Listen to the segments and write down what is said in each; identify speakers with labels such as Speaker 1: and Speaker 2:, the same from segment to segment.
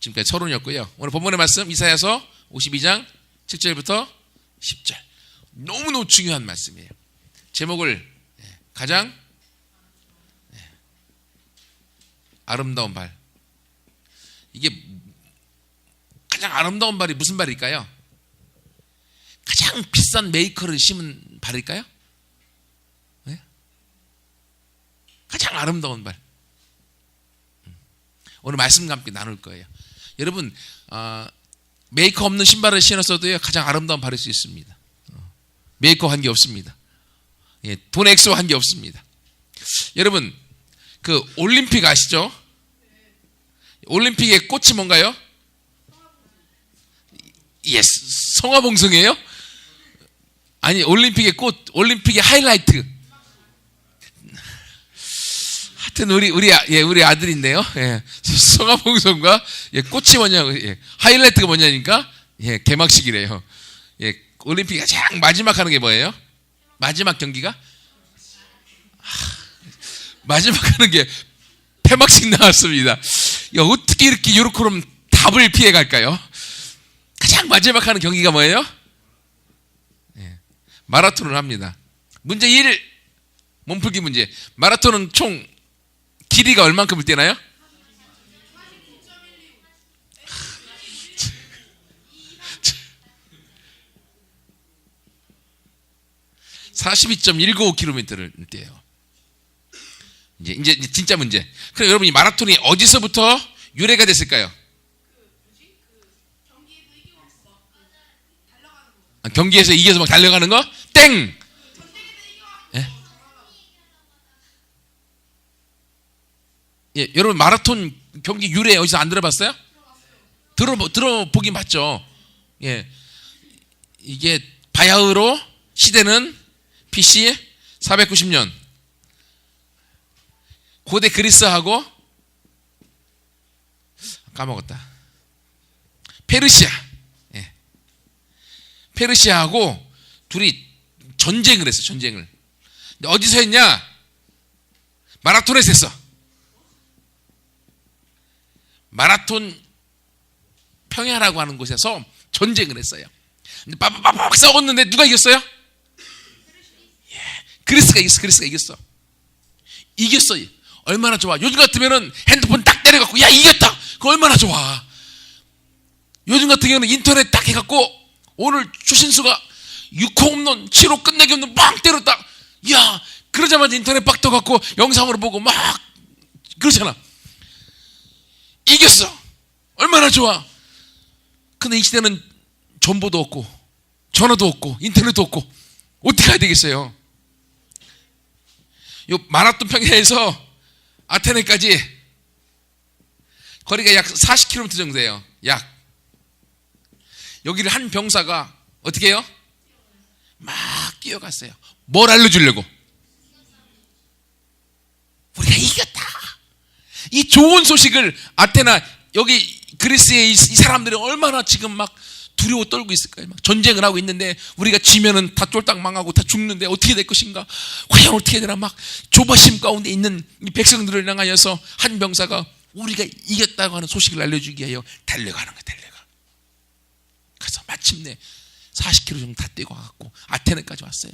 Speaker 1: 지금까지 서론이었고요. 오늘 본문의 말씀 이사야서 52장 7절부터 10절. 너무너무 중요한 말씀이에요. 제목을 가장 아름다운 발. 이게 가장 아름다운 발이 무슨 발일까요? 가장 비싼 메이커를 심은 발일까요? 네? 가장 아름다운 발. 오늘 말씀과 함께 나눌 거예요. 여러분, 메이커 없는 신발을 신었어도 가장 아름다운 발일 수 있습니다. 메이커 관계 없습니다. 돈 액수와 관계 없습니다. 여러분, 그 올림픽 아시죠? 올림픽의 꽃이 뭔가요? 예, 성화봉송이에요? 아니, 올림픽의 꽃, 올림픽의 하이라이트. 하여튼 우리 아들인데요. 예, 성화봉송과 꽃이 뭐냐고, 하이라이트가 뭐냐니까 개막식이래요. 올림픽 가장 마지막 하는 게 뭐예요? 마지막 경기가? 마지막 하는 게 폐막식 나왔습니다. 어떻게 이렇게 요렇게럼 답을 피해 갈까요? 가장 마지막 하는 경기가 뭐예요? 마라톤을 합니다. 문제 1, 몸풀기 문제. 마라톤은 총 길이가 얼만큼을 뛰나요? 42.195km를 뛰어요. 이제 진짜 문제. 그럼 여러분, 이 마라톤이 어디서부터 유래가 됐을까요? 경기에서 이겨서 막 달려가는 거? 땡! 여러분, 마라톤 경기 유래 어디서 안 들어봤어요? 들어보긴 봤죠. 이게 바야흐로 시대는 BC 490년. 고대 그리스하고 까먹었다. 페르시아하고 둘이 전쟁을 했어. 전쟁을. 근데 어디서 했냐? 마라톤에서 했어. 마라톤 평야라고 하는 곳에서 전쟁을 했어요. 근데 빡빡빡 싸웠는데 누가 이겼어요? 그리스가 이겼어. 이겼어. 얼마나 좋아. 요즘 같으면은 핸드폰 딱 때려갖고 야, 이겼다. 그거 얼마나 좋아. 요즘 같은 경우는 인터넷 딱 해갖고 오늘 추신수가 6호 홈런 7호 끝내기 홈런 빵 때렸다. 야, 그러자마자 인터넷 빡 떠갖고 영상으로 보고 막 그러잖아. 이겼어. 얼마나 좋아. 근데 이 시대는 정보도 없고 전화도 없고 인터넷도 없고 어떻게 해야 되겠어요? 요 마라톤 평야에서 아테네까지 거리가 약 40km 정도 돼요. 약. 여기를 한 병사가 어떻게 해요? 막 뛰어갔어요. 뭘 알려주려고? 우리가 이겼다. 이 좋은 소식을 아테나, 여기 그리스의 이 사람들이 얼마나 지금 막 두려워 떨고 있을 거예요. 막 전쟁을 하고 있는데 우리가 지면은 다 쫄딱 망하고 다 죽는데 어떻게 될 것인가? 과연 어떻게 되나? 막 조바심 가운데 있는 이 백성들을 향하여서 한 병사가 우리가 이겼다고 하는 소식을 알려주기 위하여 달려가는 거야. 그래서 마침내 40km 정도 다 뛰고 와갖고 아테네까지 왔어요.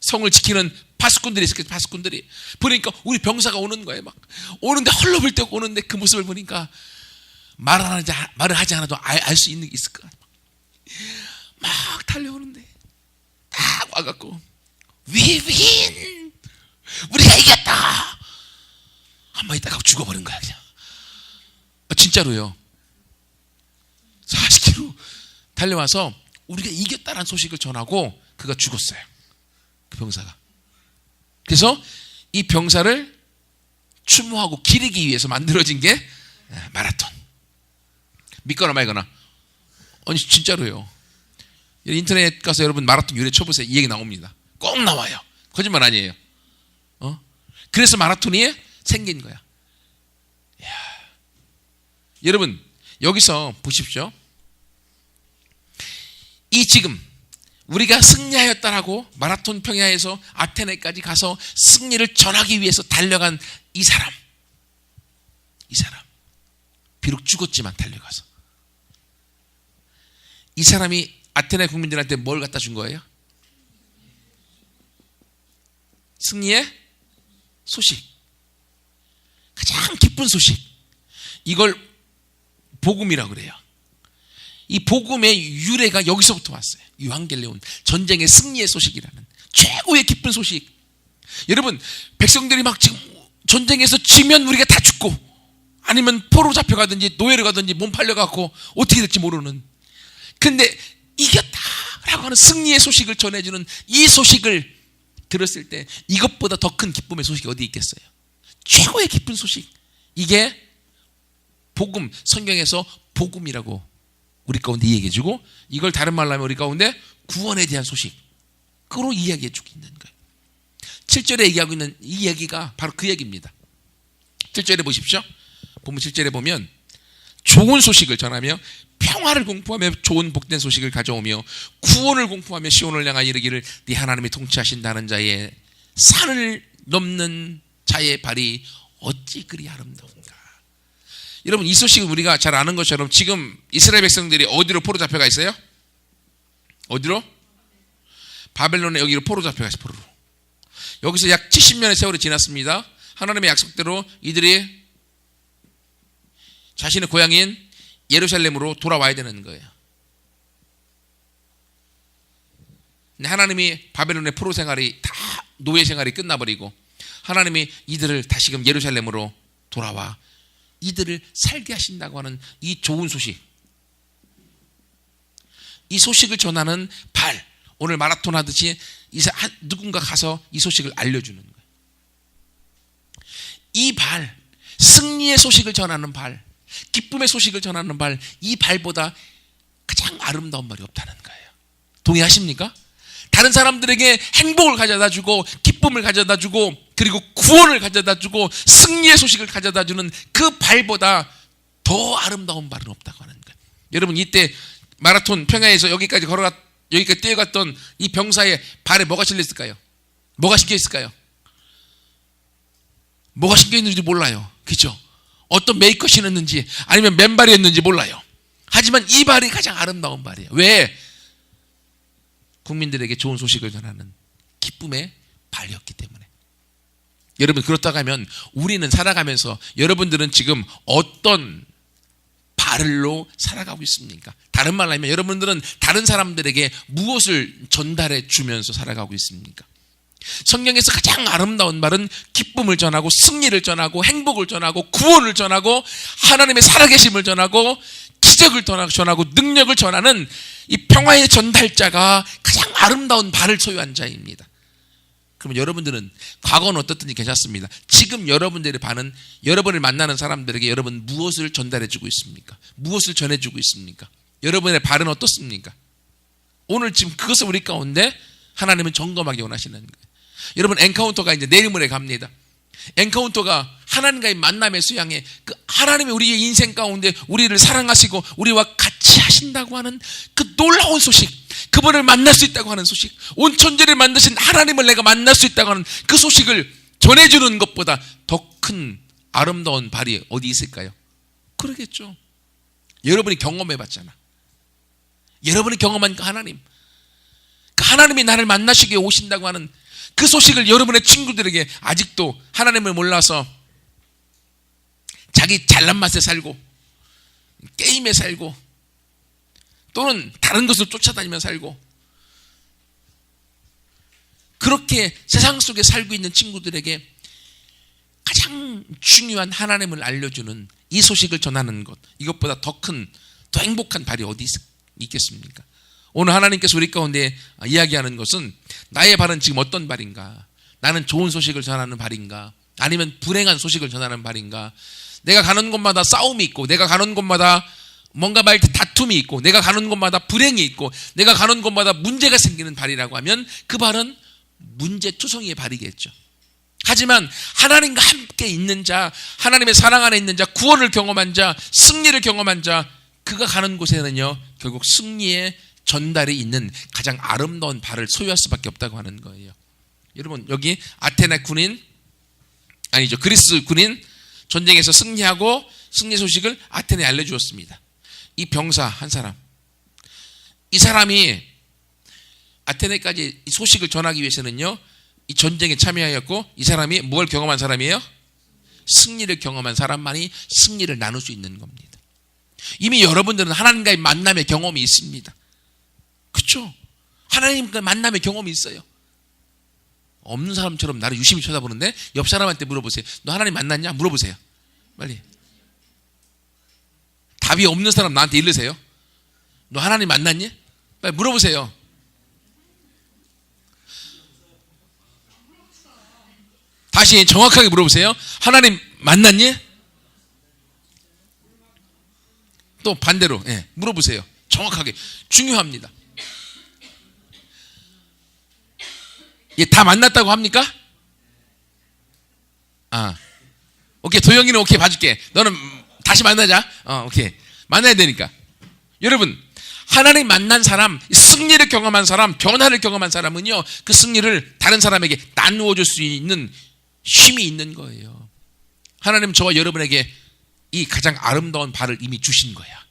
Speaker 1: 성을 지키는 파수꾼들이 있었겠죠. 파수꾼들이 보니까 우리 병사가 오는 거예요. 막 오는데 헐렁벌떡 오는데 그 모습을 보니까 말을 하지 않아도 알 수 있을 것 같아요. 막 달려오는데 딱 와갖고 We win! 우리가 이겼다! 한마디 딱 하고 죽어버린 거야. 그냥. 진짜로요. 40km 달려와서 우리가 이겼다는 소식을 전하고 그가 죽었어요. 그 병사가. 그래서 이 병사를 추모하고 기리기 위해서 만들어진 게 마라톤. 믿거나 말거나. 아니 진짜로요. 인터넷 가서 여러분 마라톤 유래 쳐보세요. 이 얘기 나옵니다. 꼭 나와요. 거짓말 아니에요. 그래서 마라톤이 생긴 거야. 이야. 여러분 여기서 보십시오. 이 지금 우리가 승리하였다라고 마라톤 평야에서 아테네까지 가서 승리를 전하기 위해서 달려간 이 사람 비록 죽었지만 달려가서. 이 사람이 아테네 국민들한테 뭘 갖다 준 거예요? 승리의 소식. 가장 기쁜 소식. 이걸 복음이라고 그래요. 이 복음의 유래가 여기서부터 왔어요. 유한겔레온, 전쟁의 승리의 소식이라는 최고의 기쁜 소식. 여러분, 백성들이 막 지금 전쟁에서 지면 우리가 다 죽고, 아니면 포로 잡혀가든지 노예로 가든지 몸 팔려갖고 어떻게 될지 모르는, 근데 이겼다라고 하는 승리의 소식을 전해주는 이 소식을 들었을 때 이것보다 더 큰 기쁨의 소식이 어디 있겠어요? 최고의 기쁜 소식. 이게 복음, 성경에서 복음이라고 우리 가운데 이야기해주고, 이걸 다른 말로 하면 우리 가운데 구원에 대한 소식으로 이야기해주고 있는 거예요. 7절에 얘기하고 있는 이 얘기가 바로 그 얘기입니다. 7절에 보십시오. 본문 7절에 보면 좋은 소식을 전하며 평화를 공포하며 좋은 복된 소식을 가져오며 구원을 공포하며 시온을 향하여 이르기를 네 하나님이 통치하신다는 자의 산을 넘는 자의 발이 어찌 그리 아름다운가. 여러분, 이 소식은 우리가 잘 아는 것처럼 지금 이스라엘 백성들이 어디로 포로 잡혀가 있어요? 어디로? 바벨론에 여기로 포로 잡혀가 있어요. 포로로. 여기서 약 70년의 세월이 지났습니다. 하나님의 약속대로 이들이 자신의 고향인 예루살렘으로 돌아와야 되는 거예요. 근데 하나님이 바벨론의 포로 생활이 다 노예 생활이 끝나버리고 하나님이 이들을 다시금 예루살렘으로 돌아와 이들을 살게 하신다고 하는 이 좋은 소식, 이 소식을 전하는 발, 오늘 마라톤 하듯이 누군가 가서 이 소식을 알려주는 거예요. 이 발, 승리의 소식을 전하는 발, 기쁨의 소식을 전하는 발, 이 발보다 가장 아름다운 말이 없다는 거예요. 동의하십니까? 다른 사람들에게 행복을 가져다주고 기쁨을 가져다주고 그리고 구원을 가져다주고 승리의 소식을 가져다주는 그 발보다 더 아름다운 발은 없다고 하는 거예요. 여러분, 이때 마라톤 평야에서 여기까지 뛰어갔던 이 병사의 발에 뭐가 실려 있을까요? 뭐가 신겨 있을까요? 뭐가 신겨 있는지 몰라요. 그렇죠? 어떤 메이커 신었는지 아니면 맨발이었는지 몰라요. 하지만 이 발이 가장 아름다운 발이에요. 왜? 국민들에게 좋은 소식을 전하는 기쁨의 발이었기 때문에. 여러분, 그렇다고 하면 우리는 살아가면서 여러분들은 지금 어떤 발로 살아가고 있습니까? 다른 말로 하면 여러분들은 다른 사람들에게 무엇을 전달해 주면서 살아가고 있습니까? 성경에서 가장 아름다운 말은 기쁨을 전하고 승리를 전하고 행복을 전하고 구원을 전하고 하나님의 살아계심을 전하고 기적을 전하고 능력을 전하는 이 평화의 전달자가 가장 아름다운 발을 소유한 자입니다. 그러면 여러분들은 과거는 어떻든지 괜찮습니다. 지금 여러분들의 발은 여러분을 만나는 사람들에게 여러분 무엇을 전달해주고 있습니까? 무엇을 전해주고 있습니까? 여러분의 발은 어떻습니까? 오늘 지금 그것을 우리 가운데 하나님은 점검하기 원하시는 거예요. 여러분, 엔카운터가 이제 내일 모레 갑니다. 엔카운터가 하나님과의 만남의 수양에 그 하나님이 우리의 인생 가운데 우리를 사랑하시고 우리와 같이 하신다고 하는 그 놀라운 소식, 그분을 만날 수 있다고 하는 소식, 온 천지를 만드신 하나님을 내가 만날 수 있다고 하는 그 소식을 전해주는 것보다 더 큰 아름다운 발이 어디 있을까요? 그러겠죠. 여러분이 경험해봤잖아. 여러분이 경험한 그 하나님, 그 하나님이 나를 만나시기 위해 오신다고 하는 그 소식을 여러분의 친구들에게 아직도 하나님을 몰라서 자기 잘난 맛에 살고 게임에 살고 또는 다른 것을 쫓아다니며 살고 그렇게 세상 속에 살고 있는 친구들에게 가장 중요한 하나님을 알려주는 이 소식을 전하는 것, 이것보다 더 큰, 더 행복한 발이 어디 있겠습니까? 오늘 하나님께서 우리 가운데 이야기하는 것은 나의 발은 지금 어떤 발인가? 나는 좋은 소식을 전하는 발인가? 아니면 불행한 소식을 전하는 발인가? 내가 가는 곳마다 싸움이 있고 내가 가는 곳마다 뭔가 말 다툼이 있고 내가 가는 곳마다 불행이 있고 내가 가는 곳마다 문제가 생기는 발이라고 하면 그 발은 문제투성이의 발이겠죠. 하지만 하나님과 함께 있는 자, 하나님의 사랑 안에 있는 자, 구원을 경험한 자, 승리를 경험한 자, 그가 가는 곳에는요 결국 승리의 전달이 있는 가장 아름다운 발을 소유할 수밖에 없다고 하는 거예요. 여러분, 여기 아테네 군인, 아니죠, 그리스 군인 전쟁에서 승리하고 승리의 소식을 아테네에 알려주었습니다. 이 병사 한 사람, 이 사람이 아테네까지 이 소식을 전하기 위해서는요, 이 전쟁에 참여하였고, 이 사람이 뭘 경험한 사람이에요? 승리를 경험한 사람만이 승리를 나눌 수 있는 겁니다. 이미 여러분들은 하나님과의 만남의 경험이 있습니다. 그렇죠? 하나님과의 만남의 경험이 있어요. 없는 사람처럼 나를 유심히 쳐다보는데 옆 사람한테 물어보세요. 너 하나님 만났냐? 물어보세요. 빨리. 답이 없는 사람 나한테 이르세요. 너 하나님 만났니? 빨리 물어보세요. 다시 정확하게 물어보세요. 하나님 만났니? 또 반대로 물어보세요. 정확하게. 중요합니다. 다 만났다고 합니까? 오케이. 도영이는 오케이 봐줄게. 너는 다시 만나자. 오케이. 만나야 되니까. 여러분, 하나님 만난 사람, 승리를 경험한 사람, 변화를 경험한 사람은요, 그 승리를 다른 사람에게 나누어 줄 수 있는 힘이 있는 거예요. 하나님은 저와 여러분에게 이 가장 아름다운 바를 이미 주신 거야.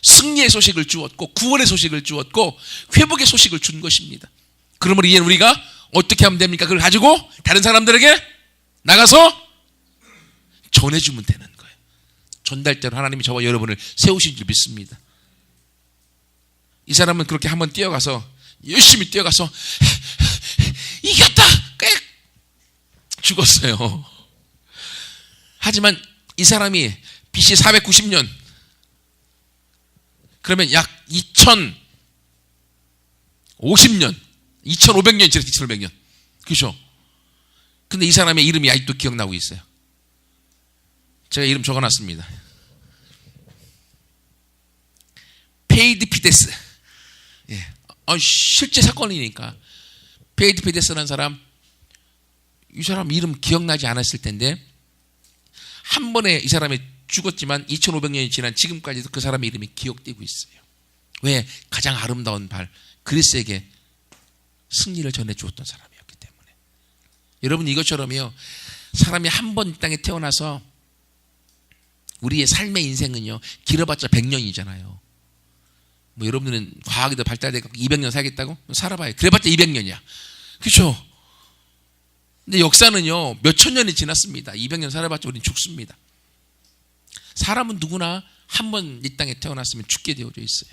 Speaker 1: 승리의 소식을 주었고, 구원의 소식을 주었고, 회복의 소식을 준 것입니다. 그러므로 이제 우리가 어떻게 하면 됩니까? 그걸 가지고 다른 사람들에게 나가서 전해주면 되는 거예요. 전달대로 하나님이 저와 여러분을 세우신 줄 믿습니다. 이 사람은 그렇게 한번 뛰어가서, 열심히 뛰어가서 이겼다! 꽥! 죽었어요. 하지만 이 사람이 BC 490년, 그러면 약 2050년, 2500년 지났지, 2500년. 그죠? 근데 이 사람의 이름이 아직도 기억나고 있어요. 제가 이름 적어놨습니다. 페이드피데스. 실제 사건이니까. 페이드피데스라는 사람, 이 사람 이름 기억나지 않았을 텐데, 한 번에 이 사람이 죽었지만 2500년이 지난 지금까지도 그 사람의 이름이 기억되고 있어요. 왜? 가장 아름다운 발, 그리스에게 승리를 전해주었던 사람이었기 때문에. 여러분, 이것처럼요, 사람이 한 번 이 땅에 태어나서 우리의 삶의 인생은요, 길어봤자 100년이잖아요. 뭐 여러분들은 과학이 더 발달되고 200년 살겠다고? 살아봐요. 그래봤자 200년이야. 그렇죠? 근데 역사는요, 몇천 년이 지났습니다. 200년 살아봤자 우리는 죽습니다. 사람은 누구나 한 번 이 땅에 태어났으면 죽게 되어져 있어요.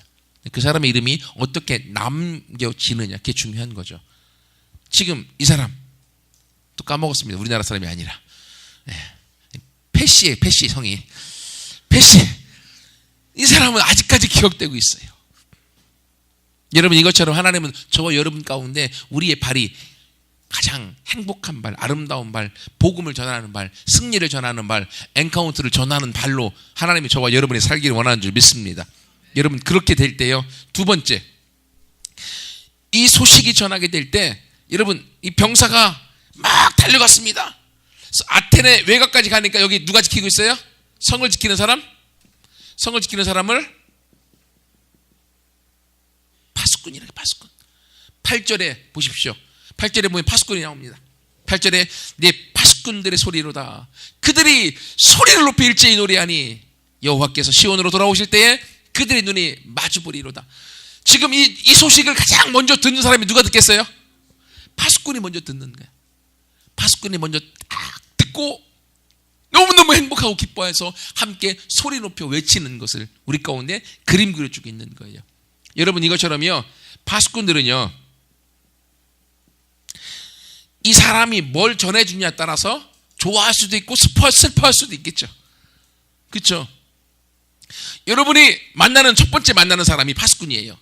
Speaker 1: 그 사람의 이름이 어떻게 남겨지느냐, 그게 중요한 거죠. 지금 이 사람 또 까먹었습니다. 우리나라 사람이 아니라 패시예요. 패시 성이. 패시. 이 사람은 아직까지 기억되고 있어요. 여러분, 이것처럼 하나님은 저와 여러분 가운데 우리의 발이 가장 행복한 발, 아름다운 발, 복음을 전하는 발, 승리를 전하는 발, 엔카운트를 전하는 발로 하나님이 저와 여러분이 살기를 원하는 줄 믿습니다. 여러분, 그렇게 될 때요, 두 번째, 이 소식이 전하게 될 때, 여러분, 이 병사가 막 달려갔습니다. 아테네 외곽까지 가니까 여기 누가 지키고 있어요? 성을 지키는 사람? 성을 지키는 사람을 파수꾼이라고. 파수꾼. 8절에 보십시오. 8절에 보면 파수꾼이 나옵니다. 8절에 내 파수꾼들의 소리로다. 그들이 소리를 높이 일제히 노래하니 여호와께서 시온으로 돌아오실 때에 그들의 눈이 마주보리로다. 지금 이 소식을 가장 먼저 듣는 사람이 누가 듣겠어요? 파수꾼이 먼저 듣는 거야. 파수꾼이 먼저 딱 듣고 너무너무 행복하고 기뻐해서 함께 소리 높여 외치는 것을 우리 가운데 그림 그려주고 있는 거예요. 여러분, 이것처럼요, 파수꾼들은요, 이 사람이 뭘 전해주냐에 따라서 좋아할 수도 있고 슬퍼할 수도 있겠죠. 그렇죠? 여러분이 첫 번째 만나는 사람이 파수꾼이에요.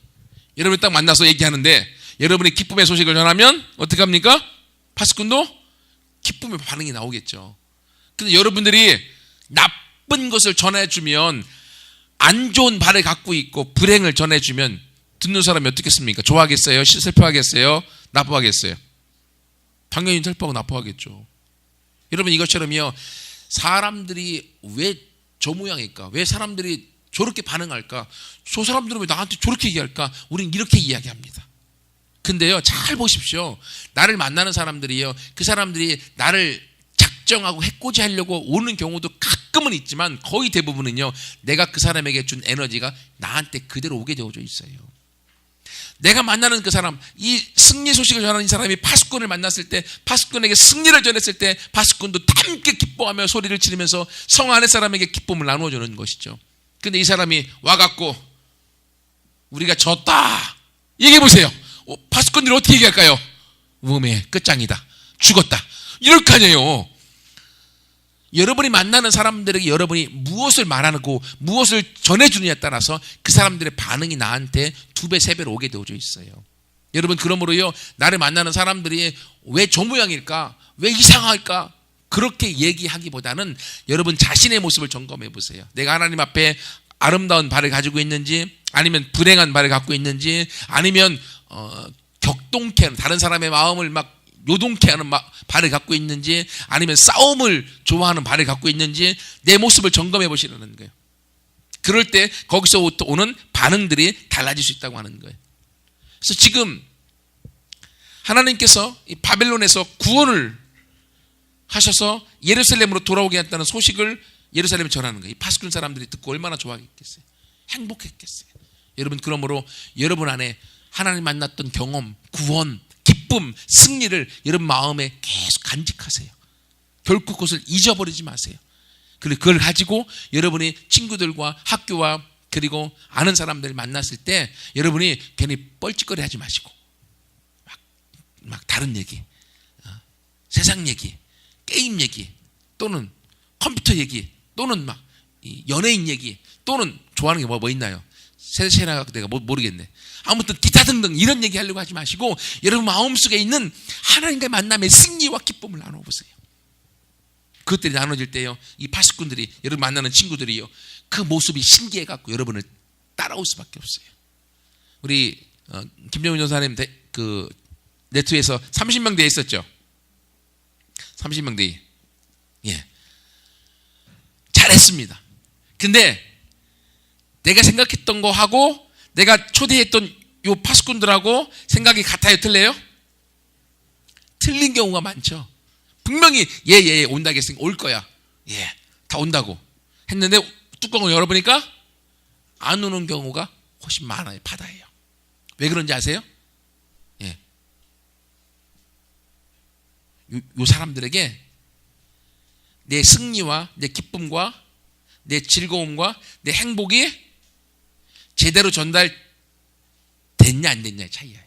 Speaker 1: 여러분이 딱 만나서 얘기하는데 여러분이 기쁨의 소식을 전하면 어떻게 합니까? 파수꾼도 기쁨의 반응이 나오겠죠. 근데 여러분들이 나쁜 것을 전해주면, 안 좋은 발을 갖고 있고 불행을 전해주면 듣는 사람이 어떻겠습니까? 좋아하겠어요? 슬퍼하겠어요? 나빠하겠어요? 당연히 슬퍼하고 나빠하겠죠. 여러분, 이것처럼요, 사람들이 왜 저 모양일까? 왜 사람들이 저렇게 반응할까? 저 사람들은 왜 나한테 저렇게 얘기할까? 우리는 이렇게 이야기합니다. 근데요, 잘 보십시오. 나를 만나는 사람들이요, 그 사람들이 나를 작정하고 해코지 하려고 오는 경우도 가끔은 있지만 거의 대부분은요, 내가 그 사람에게 준 에너지가 나한테 그대로 오게 되어져 있어요. 내가 만나는 그 사람, 이 승리 소식을 전하는 이 사람이 파수꾼을 만났을 때, 파수꾼에게 승리를 전했을 때 파수꾼도 함께 기뻐하며 소리를 지르면서 성 안의 사람에게 기쁨을 나누어주는 것이죠. 근데 이 사람이 와갖고 우리가 졌다 얘기해보세요. 파수꾼들이 어떻게 얘기할까요? 음해 끝장이다, 죽었다, 이럴 거 아니에요. 여러분이 만나는 사람들에게 여러분이 무엇을 말하고 무엇을 전해주느냐에 따라서 그 사람들의 반응이 나한테 2배, 3배로 오게 되어져 있어요. 여러분, 그러므로요, 나를 만나는 사람들이 왜 저 모양일까? 왜 이상할까? 그렇게 얘기하기보다는 여러분 자신의 모습을 점검해 보세요. 내가 하나님 앞에 아름다운 발을 가지고 있는지, 아니면 불행한 발을 갖고 있는지, 아니면 격동케 하는, 다른 사람의 마음을 막 요동케 하는 발을 갖고 있는지, 아니면 싸움을 좋아하는 발을 갖고 있는지 내 모습을 점검해 보시라는 거예요. 그럴 때 거기서부터 오는 반응들이 달라질 수 있다고 하는 거예요. 그래서 지금 하나님께서 이 바벨론에서 구원을 하셔서 예루살렘으로 돌아오게 했다는 소식을 예루살렘에 전하는 거예요. 이 파수꾼 사람들이 듣고 얼마나 좋아했겠어요. 행복했겠어요. 여러분, 그러므로 여러분 안에 하나님 만났던 경험, 구원, 기쁨, 승리를 여러분 마음에 계속 간직하세요. 결코 그것을 잊어버리지 마세요. 그리고 그걸 가지고 여러분이 친구들과 학교와 그리고 아는 사람들 만났을 때 여러분이 괜히 뻘짓거리 하지 마시고 막 다른 얘기, 세상 얘기, 게임 얘기, 또는 컴퓨터 얘기, 또는 막 연예인 얘기, 또는 좋아하는 게 뭐 있나요? 세세나 내가 모르겠네. 아무튼 기타 등등 이런 얘기 하려고 하지 마시고 여러분 마음속에 있는 하나님과의 만남의 승리와 기쁨을 나눠보세요. 그것들이 나눠질 때요, 이 파수꾼들이, 여러분 만나는 친구들이요, 그 모습이 신기해갖고 여러분을 따라올 수밖에 없어요. 우리 김정은 전사님 그 네트에서 30명 대회 있었죠. 30명 대회. 예, 잘했습니다. 근데 내가 생각했던 거 하고 내가 초대했던 요 파수꾼들하고 생각이 같아요, 틀려요? 틀린 경우가 많죠. 분명히 예 온다고 했으니까 올 거야, 예 다 온다고 했는데 뚜껑을 열어보니까 안 오는 경우가 훨씬 많아요. 바다예요. 왜 그런지 아세요? 예, 요 사람들에게 내 승리와 내 기쁨과 내 즐거움과 내 행복이 제대로 전달됐냐 안 됐냐의 차이예요.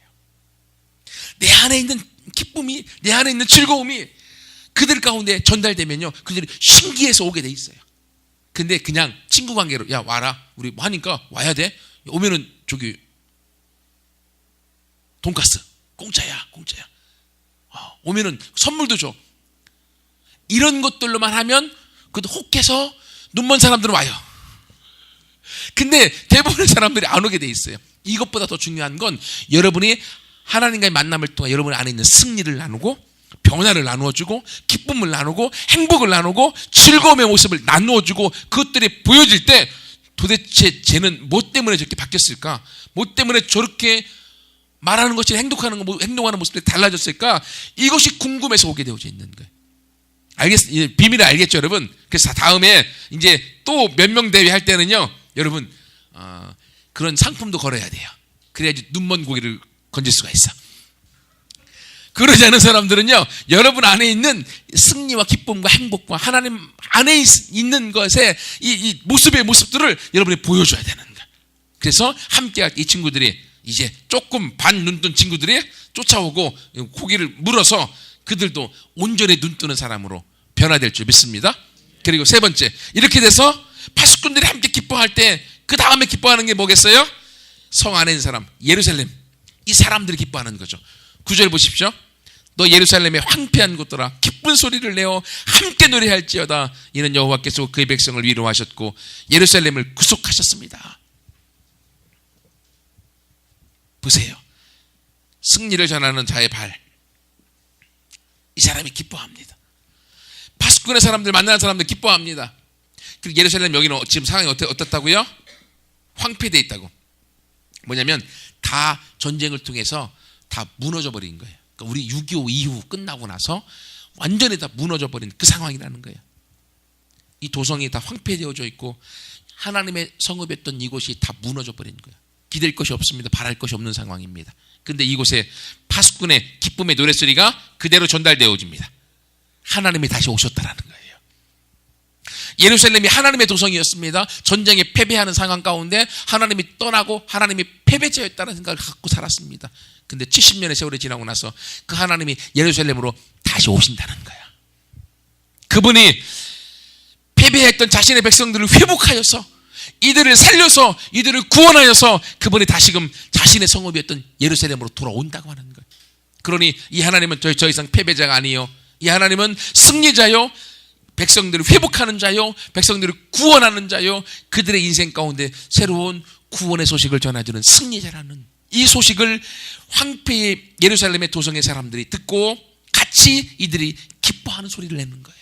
Speaker 1: 내 안에 있는 기쁨이, 내 안에 있는 즐거움이 그들 가운데 전달되면요, 그들이 신기해서 오게 돼 있어요. 근데 그냥 친구 관계로 야 와라, 우리 뭐 하니까 와야 돼, 오면은 저기 돈가스 공짜야, 오면은 선물도 줘, 이런 것들로만 하면 그것도 혹해서 눈먼 사람들은 와요. 근데 대부분의 사람들이 안 오게 돼 있어요. 이것보다 더 중요한 건 여러분이 하나님과의 만남을 통해 여러분 안에 있는 승리를 나누고 변화를 나누어주고 기쁨을 나누고 행복을 나누고 즐거움의 모습을 나누어주고 그것들이 보여질 때 도대체 쟤는 뭐 때문에 저렇게 바뀌었을까? 뭐 때문에 저렇게 말하는 것이 행동하는 모습들이 달라졌을까? 이것이 궁금해서 오게 되어져 있는 거예요. 비밀을 알겠죠, 여러분? 그래서 다음에 이제 또 몇 명 대회 할 때는요, 여러분 그런 상품도 걸어야 돼요. 그래야지 눈먼 고기를 건질 수가 있어. 그러지 않은 사람들은요, 여러분 안에 있는 승리와 기쁨과 행복과 하나님 안에 있는 것에 이 모습들을 여러분이 보여줘야 되는 거예요. 그래서 함께할 이 친구들이 이제 조금 반 눈뜬 친구들이 쫓아오고 고기를 물어서 그들도 온전히 눈뜨는 사람으로 변화될 줄 믿습니다. 그리고 세 번째, 이렇게 돼서 파수꾼들이 함께 기뻐할 때 그 다음에 기뻐하는 게 뭐겠어요? 성 안에 있는 사람, 예루살렘, 이 사람들이 기뻐하는 거죠. 9절 보십시오. 너 예루살렘의 황폐한 곳들아 기쁜 소리를 내어 함께 노래할지어다. 이는 여호와께서 그의 백성을 위로하셨고 예루살렘을 구속하셨습니다. 보세요. 승리를 전하는 자의 발, 이 사람이 기뻐합니다. 파수꾼의 사람들, 만나는 사람들 기뻐합니다. 그리고 예루살렘 여기는 지금 상황이 어떻다고요? 황폐되어 있다고. 뭐냐면 다 전쟁을 통해서 다 무너져 버린 거예요. 그러니까 우리 6.25 이후 끝나고 나서 완전히 다 무너져 버린 그 상황이라는 거예요. 이 도성이 다 황폐되어져 있고 하나님의 성읍이었던 이곳이 다 무너져 버린 거예요. 기댈 것이 없습니다. 바랄 것이 없는 상황입니다. 그런데 이곳에 파수꾼의 기쁨의 노랫소리가 그대로 전달되어집니다. 하나님이 다시 오셨다라는 거예요. 예루살렘이 하나님의 도성이었습니다. 전쟁에 패배하는 상황 가운데 하나님이 떠나고 하나님이 패배자였다는 생각을 갖고 살았습니다. 근데 70년의 세월이 지나고 나서 그 하나님이 예루살렘으로 다시 오신다는 거야. 그분이 패배했던 자신의 백성들을 회복하여서 이들을 살려서 이들을 구원하여서 그분이 다시금 자신의 성읍이었던 예루살렘으로 돌아온다고 하는 거예요. 그러니 이 하나님은 더 이상 패배자가 아니요, 이 하나님은 승리자요, 백성들을 회복하는 자요, 백성들을 구원하는 자요, 그들의 인생 가운데 새로운 구원의 소식을 전해주는 승리자라는 이 소식을 황폐의 예루살렘의 도성의 사람들이 듣고 같이 이들이 기뻐하는 소리를 내는 거예요.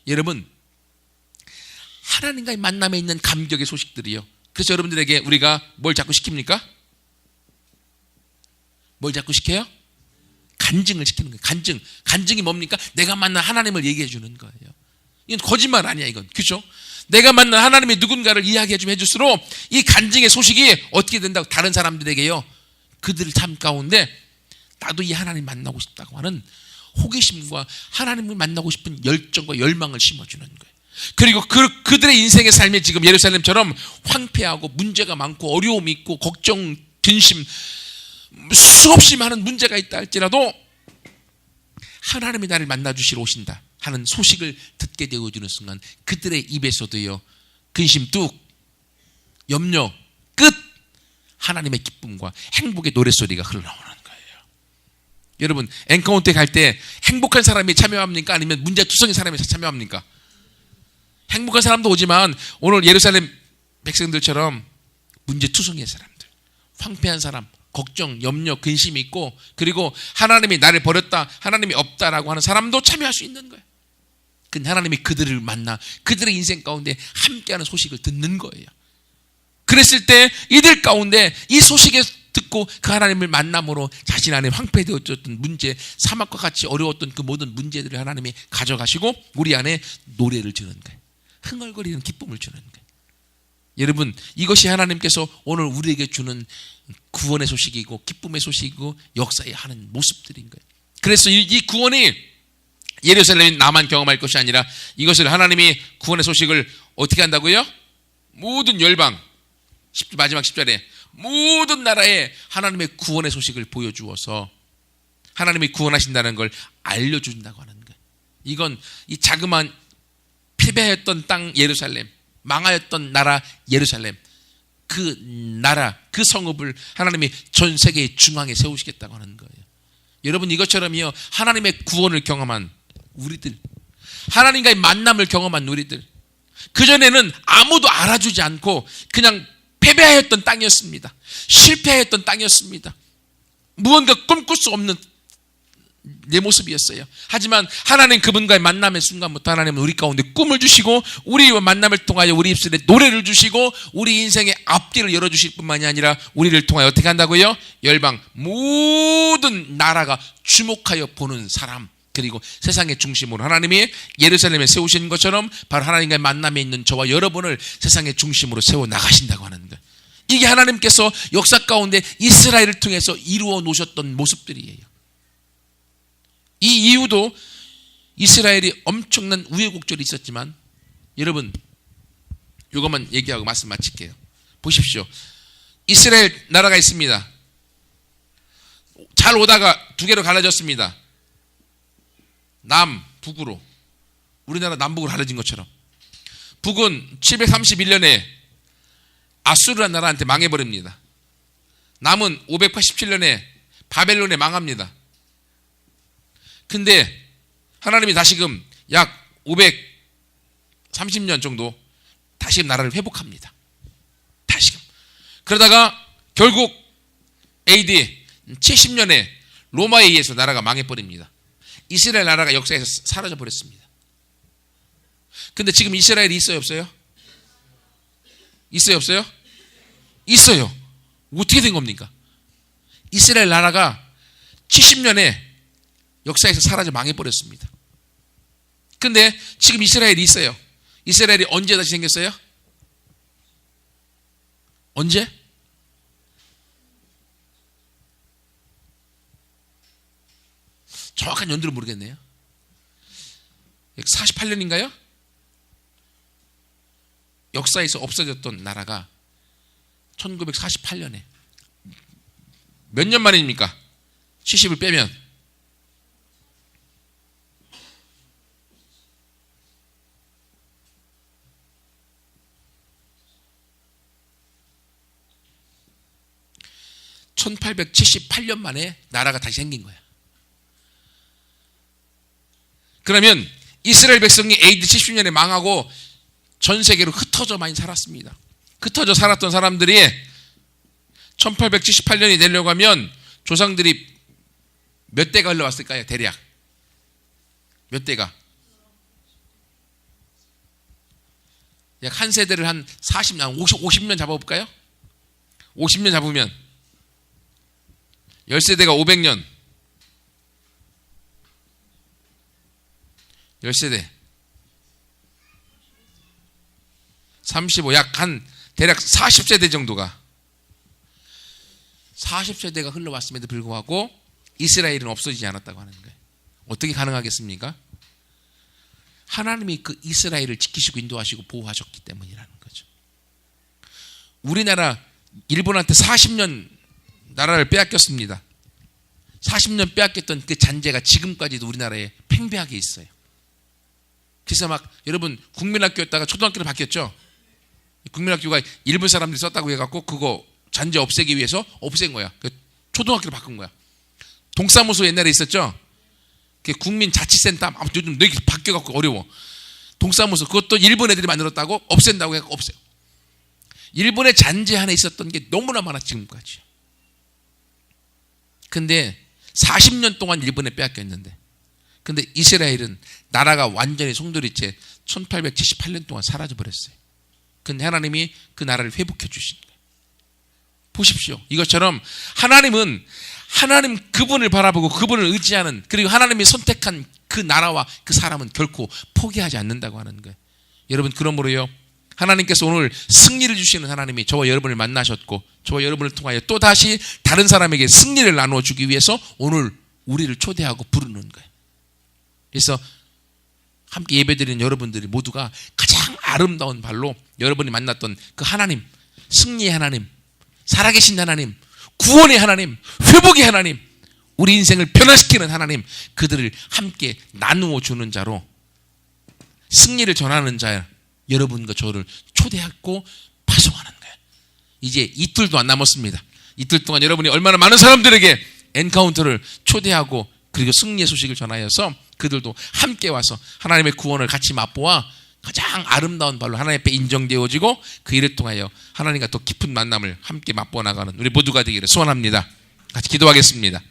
Speaker 1: 여러분, 하나님과의 만남에 있는 감격의 소식들이요. 그래서 여러분들에게 우리가 뭘 자꾸 시킵니까? 뭘 자꾸 시켜요? 간증을 시키는 거예요. 간증이 뭡니까? 내가 만난 하나님을 얘기해 주는 거예요. 이건 거짓말 아니야, 이건. 그렇죠? 내가 만난 하나님의 누군가를 이야기해 주면 해줄수록 이 간증의 소식이 어떻게 된다고 다른 사람들에게요, 그들 삶 가운데 나도 이 하나님 만나고 싶다고 하는 호기심과 하나님을 만나고 싶은 열정과 열망을 심어주는 거예요. 그리고 그들의 인생의 삶이 지금 예루살렘처럼 황폐하고 문제가 많고 어려움이 있고 걱정, 근심, 수없이 많은 문제가 있다 할지라도 하나님이 나를 만나주시러 오신다 하는 소식을 듣게 되어주는 순간 그들의 입에서도요, 근심 뚝, 염려 끝, 하나님의 기쁨과 행복의 노랫소리가 흘러나오는 거예요. 여러분, 엔카운트에 갈 때 행복한 사람이 참여합니까? 아니면 문제투성인 사람이 참여합니까? 행복한 사람도 오지만 오늘 예루살렘 백성들처럼 문제투성이의 사람들, 황폐한 사람, 걱정, 염려, 근심이 있고 그리고 하나님이 나를 버렸다, 하나님이 없다라고 하는 사람도 참여할 수 있는 거예요. 근데 하나님이 그들을 만나 그들의 인생 가운데 함께하는 소식을 듣는 거예요. 그랬을 때 이들 가운데 이 소식에 듣고 그 하나님을 만남으로 자신 안에 황폐되었던 문제, 사막과 같이 어려웠던 그 모든 문제들을 하나님이 가져가시고 우리 안에 노래를 주는 거예요. 흥얼거리는 기쁨을 주는 거예요. 여러분, 이것이 하나님께서 오늘 우리에게 주는 구원의 소식이고 기쁨의 소식이고 역사에 하는 모습들인 거예요. 그래서 이 구원이 예루살렘이 나만 경험할 것이 아니라 이것을 하나님이 구원의 소식을 어떻게 한다고요? 모든 열방, 마지막 10절에 모든 나라에 하나님의 구원의 소식을 보여주어서 하나님이 구원하신다는 걸 알려준다고 하는 거예요. 이건 이 자그마한 패배했던 땅 예루살렘, 망하였던 나라 예루살렘, 그 나라, 그 성읍을 하나님이 전 세계의 중앙에 세우시겠다고 하는 거예요. 여러분, 이것처럼요, 하나님의 구원을 경험한 우리들, 하나님과의 만남을 경험한 우리들, 그전에는 아무도 알아주지 않고 그냥 패배하였던 땅이었습니다. 실패하였던 땅이었습니다. 무언가 꿈꿀 수 없는 내 모습이었어요. 하지만 하나님 그분과의 만남의 순간부터 하나님은 우리 가운데 꿈을 주시고 우리와 만남을 통하여 우리 입술에 노래를 주시고 우리 인생의 앞길을 열어주실 뿐만이 아니라 우리를 통하여 어떻게 한다고요? 열방 모든 나라가 주목하여 보는 사람, 그리고 세상의 중심으로 하나님이 예루살렘에 세우신 것처럼 바로 하나님과의 만남에 있는 저와 여러분을 세상의 중심으로 세워 나가신다고 하는 것. 이게 하나님께서 역사 가운데 이스라엘을 통해서 이루어 놓으셨던 모습들이에요. 이 이유도 이스라엘이 엄청난 우여곡절이 있었지만, 여러분, 이것만 얘기하고 말씀 마칠게요. 보십시오. 이스라엘 나라가 있습니다. 잘 오다가 두 개로 갈라졌습니다. 남, 북으로. 우리나라 남북으로 갈라진 것처럼. 북은 731년에 아수르라는 나라한테 망해버립니다. 남은 587년에 바벨론에 망합니다. 근데 하나님이 다시금 약 530년 정도 다시금 나라를 회복합니다. 다시금. 그러다가 결국 AD 70년에 로마에 의해서 나라가 망해버립니다. 이스라엘 나라가 역사에서 사라져 버렸습니다. 근데 지금 이스라엘이 있어요, 없어요? 있어요, 없어요? 있어요. 어떻게 된 겁니까? 이스라엘 나라가 70년에 역사에서 사라져 망해버렸습니다. 근데 지금 이스라엘이 있어요. 이스라엘이 언제 다시 생겼어요? 언제? 정확한 연도를 모르겠네요. 48년인가요? 역사에서 없어졌던 나라가 1948년에 몇 년 만입니까? 70을 빼면 1878년 만에 나라가 다시 생긴 거야. 그러면 이스라엘 백성이 AD 70년에 망하고 전 세계로 흩어져 많이 살았습니다. 흩어져 살았던 사람들이 1878년이 되려고 하면 조상들이 몇 대가 흘러왔을까요? 대략 몇 대가? 약 한 세대를 한 50년 잡아볼까요? 50년 잡으면 10세대가 500년, 10세대 35, 약 한 대략 40세대 정도가 40세대가 흘러왔음에도 불구하고 이스라엘은 없어지지 않았다고 하는 거예요. 어떻게 가능하겠습니까? 하나님이 그 이스라엘을 지키시고 인도하시고 보호하셨기 때문이라는 거죠. 우리나라 일본한테 40년 나라를 빼앗겼습니다. 40년 빼앗겼던 그 잔재가 지금까지도 우리나라에 팽배하게 있어요. 그래서 막 여러분 국민학교였다가 초등학교로 바뀌었죠. 국민학교가 일본 사람들이 썼다고 해갖고 그거 잔재 없애기 위해서 없앤 거야. 초등학교로 바꾼 거야. 동사무소 옛날에 있었죠. 국민자치센터 요즘 너 바뀌어갖고 어려워. 동사무소 그것도 일본 애들이 만들었다고 없앤다고 해갖고 없애요. 일본의 잔재 안에 있었던 게 너무나 많아 지금까지. 근데 40년 동안 일본에 빼앗겼는데, 근데 이스라엘은 나라가 완전히 송두리째 1878년 동안 사라져버렸어요. 근데 하나님이 그 나라를 회복해 주신 거예요. 보십시오. 이것처럼 하나님은 하나님 그분을 바라보고 그분을 의지하는, 그리고 하나님이 선택한 그 나라와 그 사람은 결코 포기하지 않는다고 하는 거예요. 여러분, 그러므로요, 하나님께서 오늘 승리를 주시는 하나님이 저와 여러분을 만나셨고 저와 여러분을 통하여 또다시 다른 사람에게 승리를 나누어 주기 위해서 오늘 우리를 초대하고 부르는 거예요. 그래서 함께 예배드리는 여러분들이 모두가 가장 아름다운 발로 여러분이 만났던 그 하나님, 승리의 하나님, 살아계신 하나님, 구원의 하나님, 회복의 하나님, 우리 인생을 변화시키는 하나님, 그들을 함께 나누어 주는 자로 승리를 전하는 자 여러분과 저를 초대하고 파송하는 거예요. 이제 이틀도 안 남았습니다. 이틀 동안 여러분이 얼마나 많은 사람들에게 엔카운터를 초대하고 그리고 승리의 소식을 전하여서 그들도 함께 와서 하나님의 구원을 같이 맛보아 가장 아름다운 발로 하나님 앞에 인정되어지고 그 일을 통하여 하나님과 더 깊은 만남을 함께 맛보아 나가는 우리 모두가 되기를 소원합니다. 같이 기도하겠습니다.